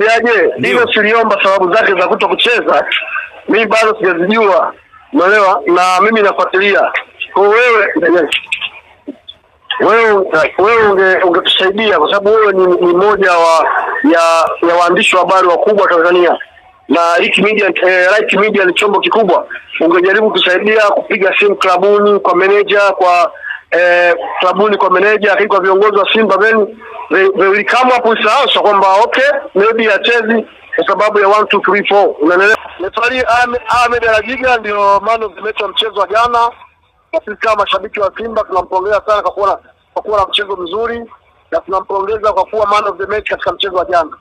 nakwambiaje, hilo siliomba sababu zake za kutokucheza. Mimi bado sijazijua. Unaelewa? Na mimi nafuatilia. Kwa wewe ungetusaidia kwa sababu wewe ni mmoja ya waandishi wa habari wakubwa Tanzania. Na Right Media ni chombo kikubwa. Ungejaribu kusaidia kupiga simu klabuni kwa meneja, kwa klabuni kwa meneja, lakini kwa viongozi wa Simba they will come up with answer kwamba okay, maybe achezi kwa sababu ya 1 2 3 4. Unaelewa? Refari Ahmed Alajiga ndio man of the match wa mchezo wa jana. Sisi kama mashabiki wa Simba tunampongeza sana kwa kuwa na mchezo mzuri, na tunampongeza kwa kuwa man of the match katika mchezo wa jana.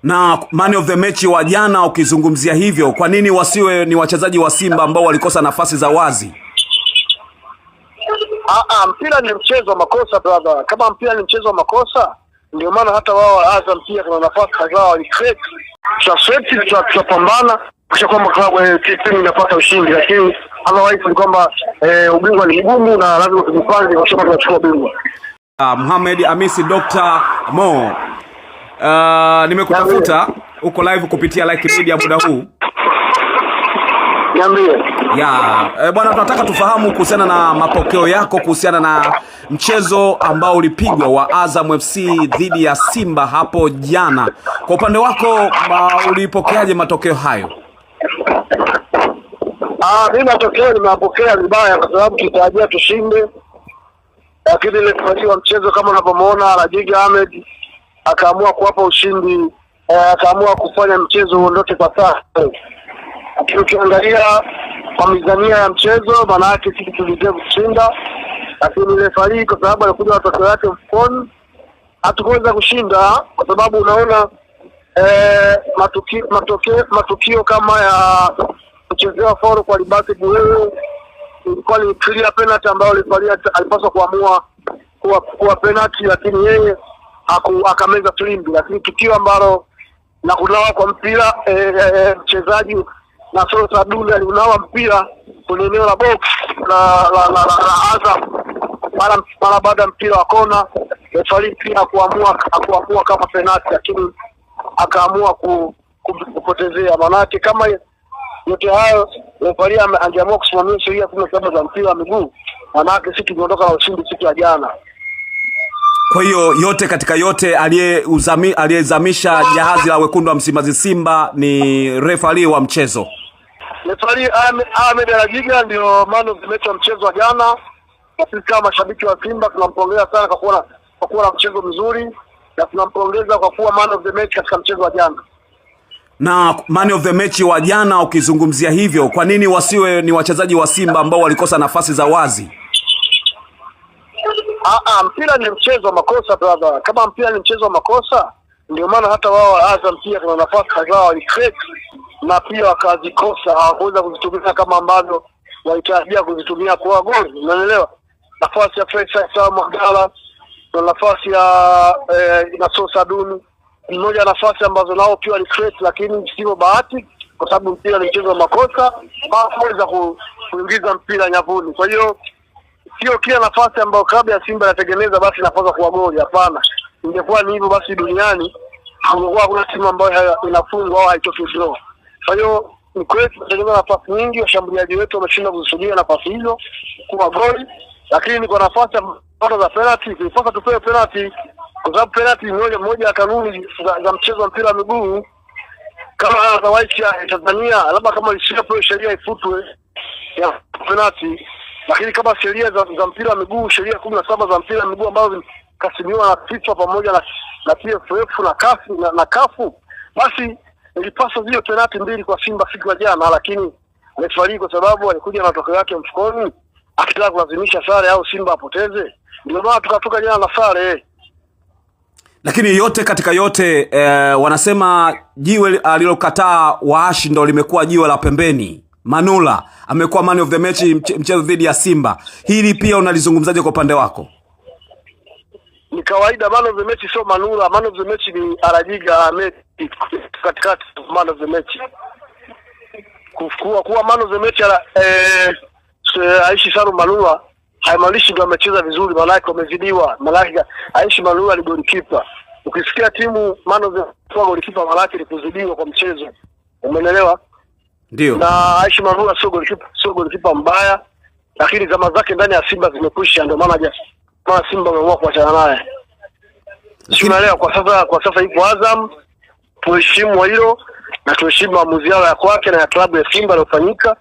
Na man of the match wa jana, ukizungumzia hivyo, kwa nini wasiwe ni wachezaji wa Simba ambao walikosa nafasi za wazi? Mpira ni mchezo wa makosa brother. Kama mpira ni mchezo wa makosa, ndio maana hata wao Azam pia kuna nafasi kadhaa walicreate. Tutapambana kisha kwamba klabu timu inapata ushindi, lakini otherwise ni kwamba ubingwa ni mgumu na lazima tujipange kwa sababu tunachukua ubingwa. Mohamed Hamisi Dr. Mo, nimekutafuta uko live kupitia Like Media muda huu. Niambie. Bwana, tunataka tufahamu kuhusiana na mapokeo yako kuhusiana na mchezo ambao ulipigwa wa Azam FC dhidi ya Simba hapo jana. Kwa upande wako ulipokeaje matokeo hayo? Mimi matokeo nimepokea vibaya kwa sababu tulitarajia tushinde. Lakini ile kwa mchezo kama unavyomuona Alajiga Ahmed akaamua kuwapa ushindi, akaamua kufanya mchezo uondoke kwa sasa. Ukiangalia kwa mizania ya mchezo, maana yake sisi tulijaribu kushinda, lakini ile fari kwa sababu alikuja watoto wake mfukoni hatukuweza kushinda, kwa sababu unaona matukio kama ya kuchezewa foul kwa Libasi Buwewe ilikuwa ni clear penalty ambayo alipaswa kuamua kuwa penalty, lakini yeye akameza filimbi. Lakini tukio ambalo na kunawa kwa mpira mchezaji na Sosa Dule alinawa mpira kwenye eneo la box la Azam mara baada mpira wa kona, refari pia kuamua kama penalty, lakini akaamua kupotezea. Manake kama yote hayo refari angeamua kusimamia sheria 17 za mpira wa miguu, manake sisi tungeondoka na ushindi siku ya jana. Kwa hiyo yote katika yote aliyezamisha jahazi la wekundu wa Msimbazi Simba ni refari wa mchezo. Refari Ahmed Alajiga ndio man of the match wa mchezo wa jana. Sisi kama mashabiki wa Simba tunampongeza sana kwa kuwa na mchezo mzuri, na tunampongeza kwa kuwa man of the match katika mchezo wa jana. Na man of the match wa jana, ukizungumzia hivyo, kwa nini wasiwe ni wachezaji wa Simba ambao walikosa nafasi za wazi? Mpira ni mchezo wa makosa brother. Kama mpira ni mchezo wa makosa, ndio maana hata wao Azam pia kuna nafasi kadhaa walicreate na pia wakazikosa, hawakuweza kuzitumia kama ambavyo walitarajia kuzitumia kwa goli. Unaelewa? Nafasi ya Faisal Magala na nafasi ya Sosa Dule, mmoja nafasi ambazo nao pia walicreate, lakini sio bahati kwa sababu mpira ni mchezo wa makosa, hawaweza kuingiza mpira nyavuni. Kwa hiyo sio kila nafasi ambayo klabu ya Simba inatengeneza basi nafasi kwa goli, hapana. Ingekuwa ni hivyo basi duniani hakungekuwa kuna timu ambayo inafungwa au haitoki draw. Kwa hiyo ni kweli tunatengeneza nafasi nyingi, washambuliaji wetu wameshinda kuzuia nafasi hizo kwa goli, lakini kwa nafasi za penalty tulipaswa tupewe penalty, kwa sababu penalty ni moja ya kanuni za mchezo wa mpira wa miguu. Kama otherwise ya Tanzania labda kama isipokuwa sheria ifutwe ya penalty, lakini kama sheria za mpira wa miguu, sheria 17 za mpira wa miguu ambazo kasimiwa na FIFA pamoja na TFF na kafu, basi ilipaswa zile penalty mbili kwa Simba siku ya jana, lakini refari kwa sababu alikuja na matokeo yake mfukoni akitaka kulazimisha sare au Simba apoteze, ndio maana tukatoka jana na sare. Lakini yote katika yote wanasema jiwe alilokataa Waashi ndo limekuwa jiwe la pembeni. Manula amekuwa man of the match mchezo dhidi ya Simba. Hili pia unalizungumzaje kwa upande wako? Ni kawaida, man of the match sio Manula, man of the match ni Alajiga Ahmed katikati man of the match. Kuwa man of the match Aishi Saru Manula haimaanishi ndio amecheza vizuri, maana yake amezidiwa. Maana Aishi Manula ni goalkeeper. ukisikia timu man of the match golikipa malaki ni kuzidiwa kwa mchezo. Umeelewa? Ndio. Na Aishi Manula sio golikipa mbaya, lakini zama zake ndani ya Simba zimekwisha, ndio maana Simba wameamua kuachana naye. Umeelewa? Kwa sasa ipo Azam, tuheshimu hilo na tuheshimu maamuzi yao ya kwake na ya klabu ya Simba iliyofanyika.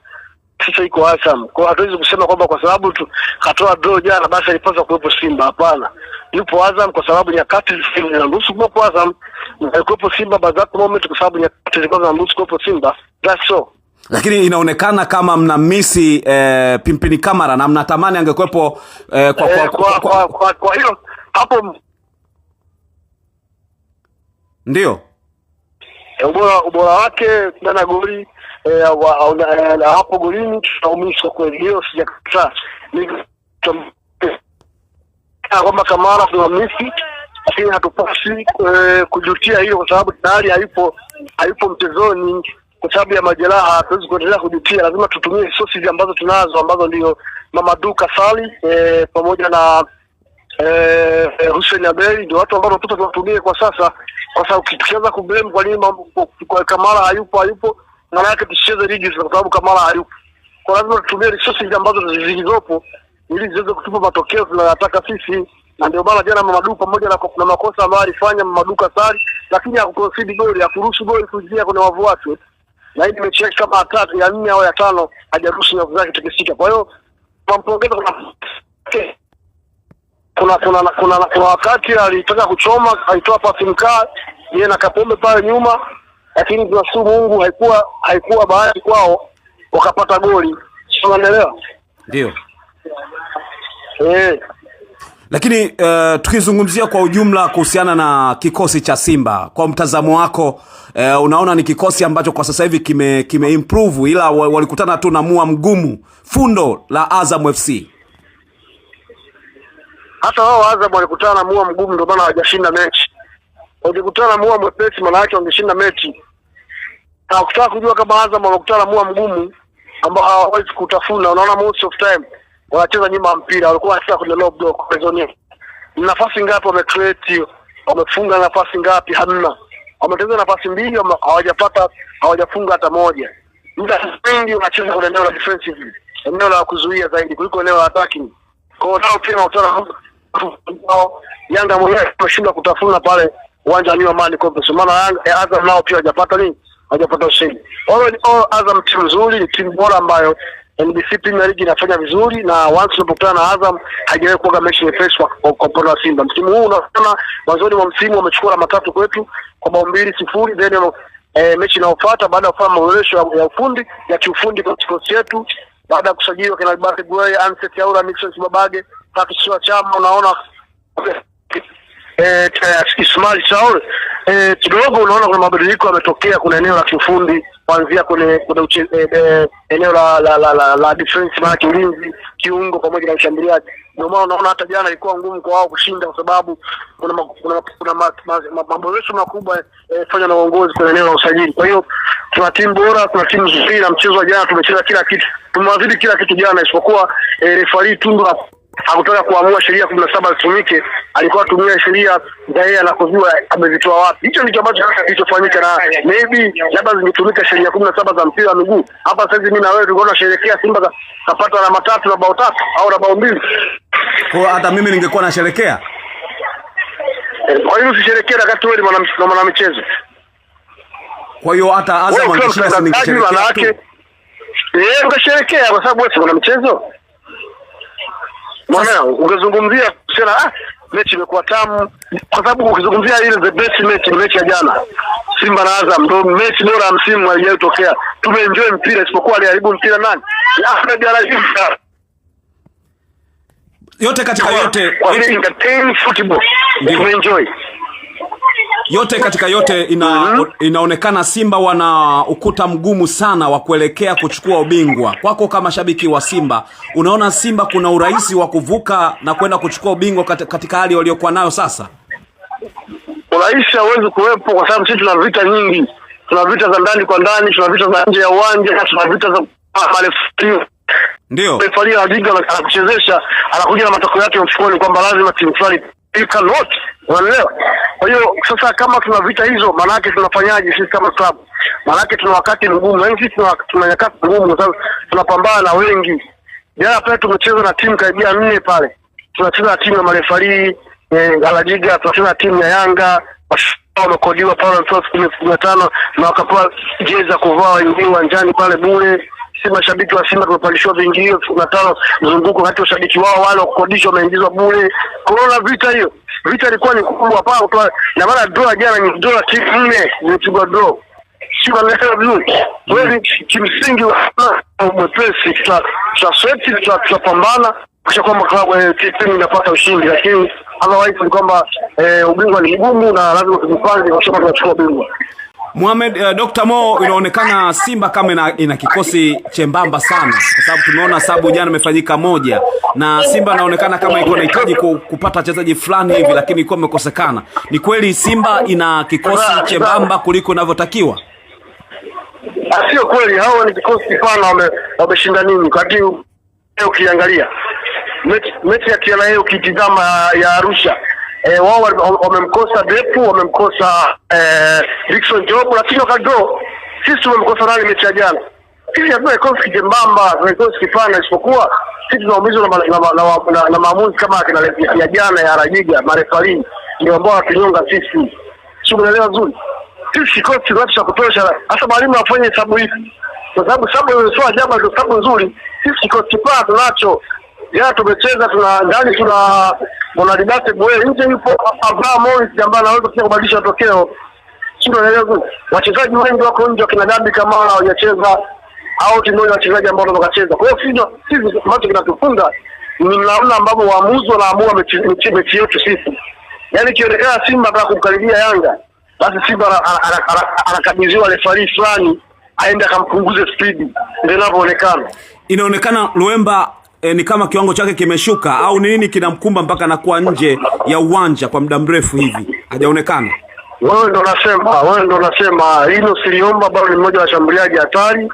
Sasa iko Azam. Kwa hatuwezi kusema kwamba kwa sababu tu katoa draw jana basi alipaswa kuwepo Simba. Hapana. Yupo Azam kwa sababu nyakati zinaruhusu kuwepo Azam, na kuwepo Simba baadhi moment kwa sababu nyakati zilikuwa zinaruhusu kuwepo Simba. That's so. Lakini inaonekana kama mnamisi Pimpini Kamara na mnatamani angekuepo kwa hiyo hapo ndio. Ubora wake ndani goli hapo golini tunaumishwa kweli, hiyo sijakataa. Ni kwamba Kamara tunamisi, lakini hatupasi kujutia hiyo kwa sababu tayari haipo mchezoni kwa sababu ya majeraha. Hatuwezi kuendelea kujutia, lazima tutumie resources ambazo tunazo, ambazo ndio Mamadou Kasali pamoja na Hussein Abeli, ndio watu ambao tunatumie kwa sasa. Kwa sababu tukianza kublame kwa nini kwa Kamara hayupo, maana yake tusicheze ligi kwa sababu Kamara hayupo. Kwa lazima tutumie resources ambazo zilizopo ili ziweze kutupa matokeo tunayotaka sisi. Na ndio maana jana Mamadou pamoja na makosa ambayo alifanya Mamadou Kasali, lakini hakuconcede goli, hakuruhusu goli kuingia kwenye wavu wake. Na hii mechi kama ya 4 au ya 5 hajaruhusu nyavu zake tukisika. Kwa hiyo tunampongeza kuna wakati alitaka kuchoma, alitoa pasi mkaa yeye na Kapombe pale nyuma, lakini tunashukuru Mungu haikuwa bahati kwao wakapata goli. Unaelewa? Ndio. Lakini tukizungumzia kwa ujumla kuhusiana na kikosi cha Simba, kwa mtazamo wako unaona ni kikosi ambacho kwa sasa hivi kime improve, ila walikutana tu na mua mgumu fundo la Azam FC? Hata wao Azam walikutana na mua mgumu, ndio maana hawajashinda mechi. Walikutana na mua mwepesi, maana yake wangeshinda mechi. Na ukitaka kujua kama Azam walikutana na mua mgumu ambao hawawezi kutafuna, unaona most of time wanacheza nyuma mpira, walikuwa wanacheza kwenye low block pezoni. Nafasi ngapi wamecreate, wamefunga nafasi ngapi? Hamna. Wametengeneza nafasi 2 hawajafunga hata moja. Muda mwingi wanacheza kwenye eneo la defensive, eneo la kuzuia zaidi kuliko eneo la attacking. Kwa hiyo nao pia wanaona Yanga mwenyewe ameshindwa kutafuna pale uwanja wa Amani Complex. Maana Azam nao pia hajapata ushindi. All Azam timu nzuri, ni timu bora ambayo NBC Premier League inafanya vizuri, na once unapokutana na Azam haijawahi kuwa mechi nyepesi kwa upande wa Simba. Msimu huu unaona mwanzoni mwa msimu wamechukua alama 3 kwetu kwa bao 2-0, then mechi inayofuata baada ya kufanya maboresho ya ufundi ya kiufundi kwa kikosi chetu, baada ya kusajiliwa kina Albert Gueye, Anset Yaura, Nixon Babage, Patrick Chama, unaona Ismail Saul kidogo unaona kuna mabadiliko yametokea, kuna eneo la kiufundi kuanzia kwenye eneo la defense, maana ulinzi, kiungo pamoja na ushambuliaji. Ndio maana unaona hata jana ilikuwa ngumu kwa wao kushinda kwa sababu kuna maboresho makubwa fanya na uongozi kwenye eneo la usajili. Kwa hiyo tuna timu bora, tuna timu nzuri, na mchezo wa jana tumecheza kila kitu. Tumewazidi kila kitu jana isipokuwa referee Tundu hakutaka kuamua sheria 17 zitumike, alikuwa atumia sheria za yeye anakojua amezitoa wapi. Hicho ndicho ambacho kilichofanyika, na maybe labda zingetumika sheria 17 za mpira wa miguu. Hapa sasa mimi na wewe tungeona sherekea Simba kapata alama 3 na bao 3 au na bao 2. Kwa hata mimi ningekuwa nasherekea. Kwa hiyo usisherekee wakati wewe ni mwana michezo. Kwa hiyo hata Azam angeshinda ningesherekea. Ungesherekea kwa sababu wewe si mwana michezo. Mwana ungezungumzia kusema mechi imekuwa tamu kwa sababu ukizungumzia ile the best mechi ya jana Simba na Azam ndio mechi bora ya msimu haijatokea. Tumeenjoy mpira isipokuwa aliharibu mpira nani? Ahmed Alazim. Yote katika yote entertain football. Tumeenjoy. Yote katika yote inaonekana Simba wana ukuta mgumu sana wa kuelekea kuchukua ubingwa. Kwako kama shabiki wa Simba, unaona Simba kuna urahisi wa kuvuka na kwenda kuchukua ubingwa katika hali waliokuwa nayo sasa? Urahisi hauwezi kuwepo kwa sababu sisi tuna vita nyingi. Tuna vita za ndani kwa ndani, tuna vita za nje ya uwanja, tuna vita za marefu. Ndio. Refaria Adiga anakuchezesha, anakuja na matokeo yake mfukoni kwamba lazima timu fulani you cannot, unaelewa? Kwa hiyo sasa kama tuna vita hizo, maana yake tunafanyaje sisi kama club? Maana yake tuna wakati mgumu, yani sisi tuna nyakati ngumu kwa sababu tunapambana na wengi. Jana pale tumecheza na timu karibia 4 pale. Tunacheza na timu ya marefari Alajiga, tunacheza na timu ya Yanga, wamekodiwa pale 15 na wakapewa jezi za kuvaa waingie uwanjani pale bure. Sisi mashabiki wa Simba tumepandishwa viingilio 15 mzunguko kati ya washabiki wao wale wakodishwa wameingizwa bure. Corona vita hiyo. Vita ilikuwa ni kubwa pale na maana draw jana ni dola timu 4 zilipigwa draw. Sio wanaelewa vizuri. Wewe kimsingi mwepesi tutapambana kisha kwamba klabu timu inapata ushindi, lakini otherwise ni kwamba ubingwa ni mgumu na lazima tujipange kwa sababu tunachukua ubingwa. Mohamed, Dr. Mo, inaonekana Simba kama ina kikosi chembamba sana kwa sababu tumeona sababu jana imefanyika moja na Simba inaonekana kama iko inahitaji kupata wachezaji fulani hivi lakini iko imekosekana. Ni kweli Simba ina kikosi chembamba kuliko inavyotakiwa? Sio kweli, hao ni kikosi kipana wameshinda nini? Kwa hiyo ukiangalia mechi ya TNA ukitizama ya Arusha, wao wamemkosa Depu, wamemkosa Dickson Job, lakini wakadraw. Sisi tumemkosa nani mechi ya jana? Sisi hatuna kikosi kijembamba, tuna kikosi kipana, isipokuwa sisi tunaumizwa na maamuzi kama ya jana ya Rajiga, marefari ndio ambao watunyonga sisi. Sio, unaelewa vizuri? Sisi kikosi cha kutosha, hasa mwalimu afanye hesabu hivi. Kwa sababu sababu sio ajabu, ndio sababu nzuri. Sisi kikosi kipana tunacho. Jana tumecheza, ndani tuna Monadibate Boye, nje yupo Abraham Morris ambaye anaweza pia kubadilisha matokeo. Sio, unaelewa? Wachezaji wengi wako nje, kina Dabi kama hawajacheza au timu ya wachezaji ambao wanacheza. Kwa hiyo sisi macho kinatufunga ni namna ambavyo waamuzi wanaamua mechi yetu sisi. Yaani kionekana Simba anataka kumkaribia Yanga, basi Simba anakabidhiwa referee fulani aende akampunguze speed, ndio inavyoonekana. Inaonekana Luemba ni kama kiwango chake kimeshuka au nini kinamkumba mpaka anakuwa nje ya uwanja kwa muda mrefu hivi? Hajaonekana. Wewe ndo unasema hilo siliomba bado ni mmoja wa washambuliaji hatari.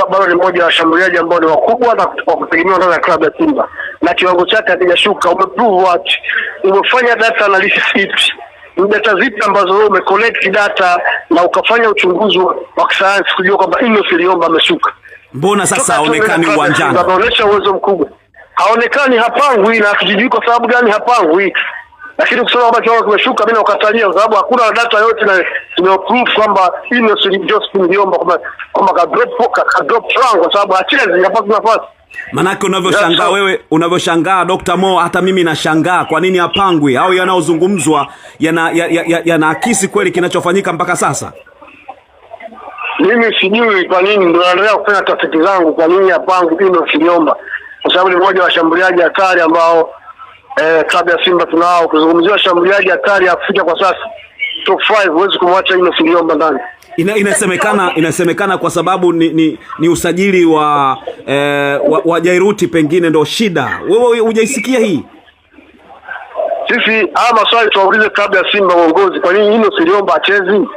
Bado ni mmoja wa washambuliaji ambao ni wakubwa na kwa kutegemewa ndani ya klabu ya Simba. Na kiwango chake hakijashuka. Umeprove what? Umefanya data analysis ipi? Data zipi ambazo wewe umecollect data na ukafanya uchunguzi wa kisayansi kujua kwamba hilo siliomba ameshuka? Mbona sasa haonekani uwanjani? Anaonyesha uwezo mkubwa. Haonekani, hapangwi, na hatujui kwa sababu gani hapangwi. Lakini kusema kwamba kiwango kimeshuka mimi nakatalia kwa sababu hakuna data yote na imeprove kwamba hilo siliomba kwamba ka drop frank kwa sababu hachezi hapa nafasi. Manake unavyoshangaa Dr. Mo, hata mimi nashangaa kwa nini hapangwi au yanaozungumzwa yanaakisi kweli kinachofanyika mpaka sasa. Mimi sijui kwa nini, ndio naendelea kufanya tafiti zangu kwa nini hapangwi hilo siliomba. Kwa sababu ni mmoja wa washambuliaji hatari ambao klabu ya Simba tunao. Kuzungumzia washambuliaji hatari Afrika kwa sasa top 5 huwezi kumwacha hilo siliomba ndani. Inasemekana kwa sababu ni usajili wa Jairuti pengine ndio shida. Wewe hujaisikia hii? Sisi maswali tuwaulize klabu ya Simba uongozi, kwa nini hilo siliomba achezi?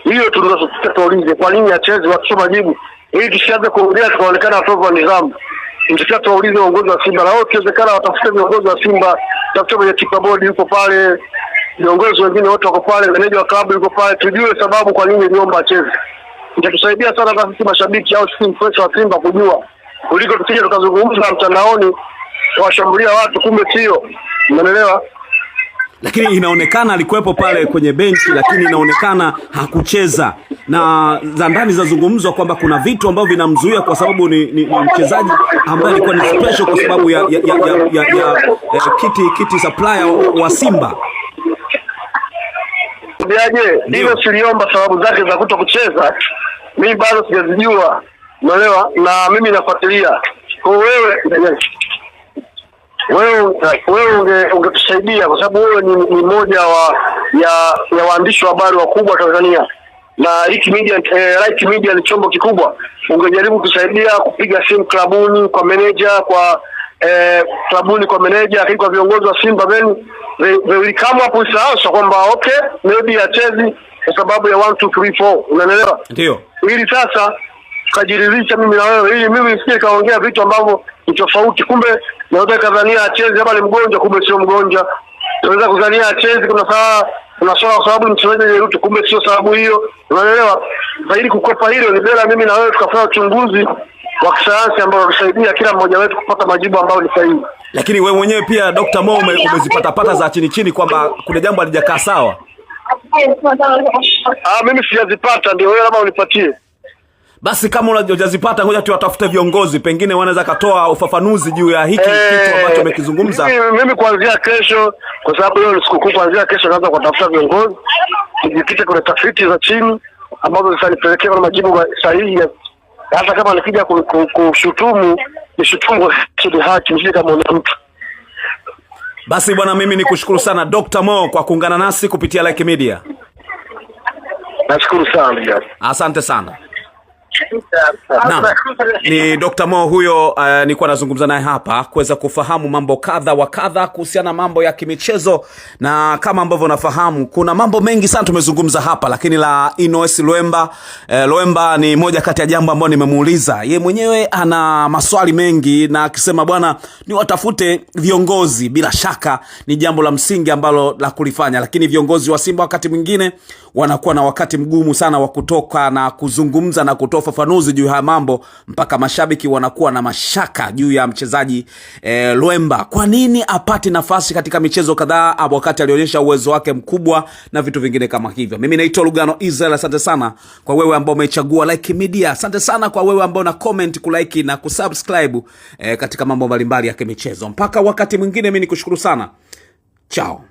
Hiyo tunataka tuulize kwa nini achezi, wakisema jibu ili tusianze kuongea tukaonekana watovu wa nidhamu. Tunataka tuulize uongozi wa Simba, na wao kiwezekana watafute viongozi wa Simba, tafuta mwenye tipa board yuko pale, viongozi wengine wote wako pale, meneja wa klabu yuko pale, tujue sababu kwa nini iliomba acheze. Itatusaidia sana hata sisi mashabiki au sisi mfresh wa Simba kujua, kuliko tusije tukazungumza mtandaoni washambulia watu kumbe sio. Umeelewa? Lakini inaonekana alikuwepo pale kwenye benchi, lakini inaonekana hakucheza, na za ndani zazungumzwa kwamba kuna vitu ambavyo vinamzuia kwa sababu ni mchezaji ambaye alikuwa ni special kwa sababu ya kiti supplier wa Simba. Ndiaje hilo siliomba sababu zake za kutokucheza mimi bado sijazijua. Unaelewa? Na mimi nafuatilia. Kwa wewe ungetusaidia kwa sababu wewe ni mmoja ya waandishi wa habari wakubwa Tanzania, na Right Media ni chombo kikubwa. Ungejaribu kusaidia kupiga simu klabuni kwa manager, kwa klabuni kwa manager, lakini kwa viongozi wa Simba they will come up with answer kwamba okay maybe achezi kwa sababu ya 1 2 3 4. Unaelewa? Ndio. Ili sasa tukajiridhisha mimi na wewe, ili mimi nisije kaongea vitu ambavyo ni tofauti, kumbe naweza kadhania acheze hapa ni mgonjwa kumbe sio mgonjwa. tunaweza kuzania hachezi, kuna swala kwa sababu mchezaji aliyeruhusu, kumbe sio sababu hiyo, unaelewa. Zaidi kukwepa hilo ni bora mimi na wewe tukafanya uchunguzi wa kisayansi ambao utasaidia kila mmoja wetu kupata majibu ambayo ni sahihi. Lakini wewe mwenyewe pia Dr. Mo umezipata za chini kwamba kuna jambo halijakaa sawa. Mimi sijazipata, ndio wewe labda unipatie. Basi kama unajazipata ngoja tuwatafute viongozi, pengine wanaweza katoa ufafanuzi juu ya hiki kitu ambacho umekizungumza. Mimi kuanzia kesho, kwa sababu leo ni sikukuu, kuanzia kesho naanza kutafuta viongozi, nijikite kwenye tafiti za chini ambazo zitanipelekea kwa majibu sahihi. Hata kama nikija kushutumu, nishutumu kwa haki, nje kama mtu. Basi bwana, mimi nikushukuru sana Dr. Mo kwa kuungana nasi kupitia Like Media. Nashukuru sana. Asante sana. Naam, ni Dr. Mo huyo. Nilikuwa nazungumza naye hapa kuweza kufahamu mambo kadha wa kadha kuhusiana mambo ya kimichezo, na kama ambavyo unafahamu kuna mambo mengi sana tumezungumza hapa, lakini la Innocent Luemba, Luemba ni moja kati ya jambo ambalo nimemuuliza. Yeye mwenyewe ana maswali mengi na akisema bwana ni watafute viongozi, bila shaka ni jambo la msingi ambalo la kulifanya, lakini viongozi wa Simba wakati mwingine wanakuwa na wakati mgumu sana wa kutoka na kuzungumza na kutoa ufafanuzi juu ya mambo, mpaka mashabiki wanakuwa na mashaka juu ya mchezaji Luemba. Kwa nini apate nafasi katika michezo kadhaa wakati alionyesha uwezo wake mkubwa na vitu vingine kama hivyo? Mimi naitwa Lugano Israel. Asante sana kwa wewe ambao umechagua Like Media. Asante sana kwa wewe ambao na comment, kulike na kusubscribe katika mambo mbalimbali ya kimichezo. Mpaka wakati mwingine, mimi nikushukuru sana. Ciao.